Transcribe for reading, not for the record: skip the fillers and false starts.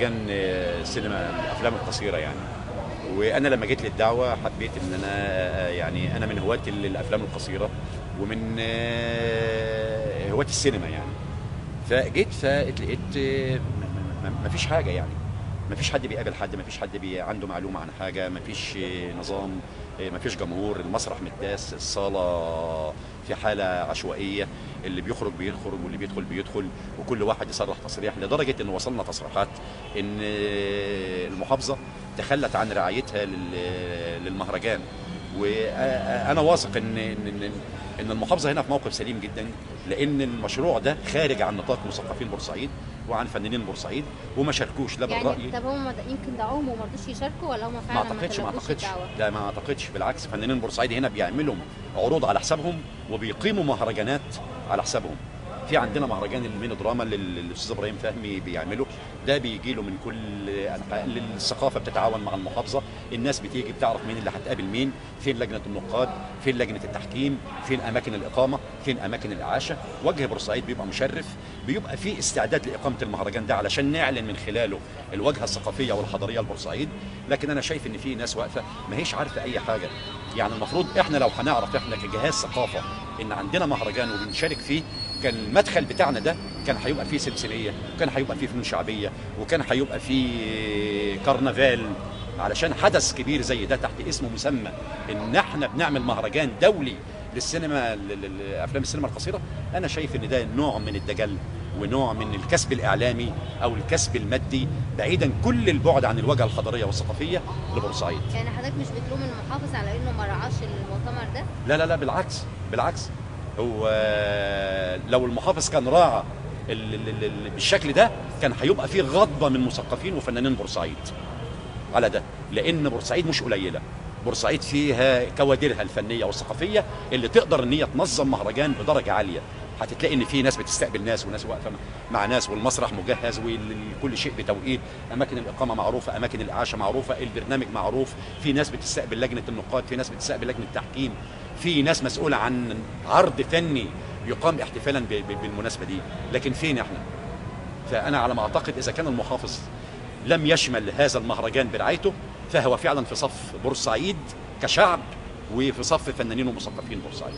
كان سينما الافلام القصيره يعني. وانا لما جيت للدعوه حبيت ان انا يعني انا من هواة الافلام القصيره ومن هواة السينما يعني. فجيت فلقيت ما فيش حاجه يعني، ما فيش حد بيقابل حد، ما فيش حد عنده معلومه عن حاجه، ما فيش نظام، ما فيش جمهور، المسرح متداس، الصاله في حاله عشوائيه، اللي بيخرج بيخرج واللي بيدخل بيدخل، وكل واحد يصرح تصريح، لدرجه ان وصلنا تصريحات ان المحافظه تخلت عن رعايتها للمهرجان. وانا واثق ان المحافظه هنا في موقف سليم جدا، لان المشروع ده خارج عن نطاق مثقفين بورسعيد وعن فنانين بورسعيد، وما شاركوش لا بالراي. يعني طب هم يمكن دعوهم وما رضوش يشاركوا، ولا هم فعلا ما اعتقدش الدعوه؟ لا ما اعتقدش، بالعكس فنانين بورسعيد هنا بيعملوا عروض على حسابهم وبيقيموا مهرجانات على حسابهم. في عندنا مهرجان المينو دراما اللي الاستاذ ابراهيم فهمي بيعمله، ده بيجي له من كل انحاء، الثقافه بتتعاون مع المحافظه، الناس بتيجي بتعرف مين اللي هتقابل مين، فين لجنه النقاد، فين لجنه التحكيم، فين اماكن الاقامه، فين اماكن الاعاشه. وجه بورسعيد بيبقى مشرف، بيبقى في استعداد لاقامه المهرجان ده علشان نعلن من خلاله الواجهه الثقافيه والحضاريه لبورسعيد. لكن انا شايف ان في ناس واقفه ما هيش عارفه اي حاجه. يعني المفروض احنا لو هنعرف احنا كجهاز ثقافه ان عندنا مهرجان وبنشارك فيه، كان المدخل بتاعنا ده كان هيبقى فيه سلسليه، وكان هيبقى فيه فنون شعبيه، وكان هيبقى فيه كرنفال، علشان حدث كبير زي ده تحت اسم مسمى ان احنا بنعمل مهرجان دولي للسينما، لافلام السينما القصيره. انا شايف ان ده نوع من الدجل ونوع من الكسب الاعلامي او الكسب المادي، بعيدا كل البعد عن الواجهه الحضاريه والثقافيه لبورسعيد. يعني حضرتك مش بتلوم المحافظ على انه ما رعاش المؤتمر ده؟ لا لا لا، بالعكس بالعكس. هو لو المحافظ كان راعى بالشكل ده كان هيبقى فيه غضبه من مثقفين وفنانين بورسعيد على ده، لان بورسعيد مش قليله، بورسعيد فيها كوادرها الفنيه والثقافيه اللي تقدر ان هي تنظم مهرجان بدرجه عاليه. هتتلاقي ان في ناس بتستقبل ناس وناس واقفه مع ناس، والمسرح مجهز وكل شيء بتوقيت، اماكن الاقامه معروفه، اماكن الاعاشه معروفه، البرنامج معروف، في ناس بتستقبل لجنه النقاد، في ناس بتستقبل لجنه التحكيم، في ناس مسؤوله عن عرض فني يقام احتفالا بالمناسبه دي. لكن فين احنا؟ فانا على ما اعتقد اذا كان المحافظ لم يشمل هذا المهرجان برعايته، فهو فعلا في صف بورسعيد كشعب وفي صف فنانين ومثقفين بورسعيد.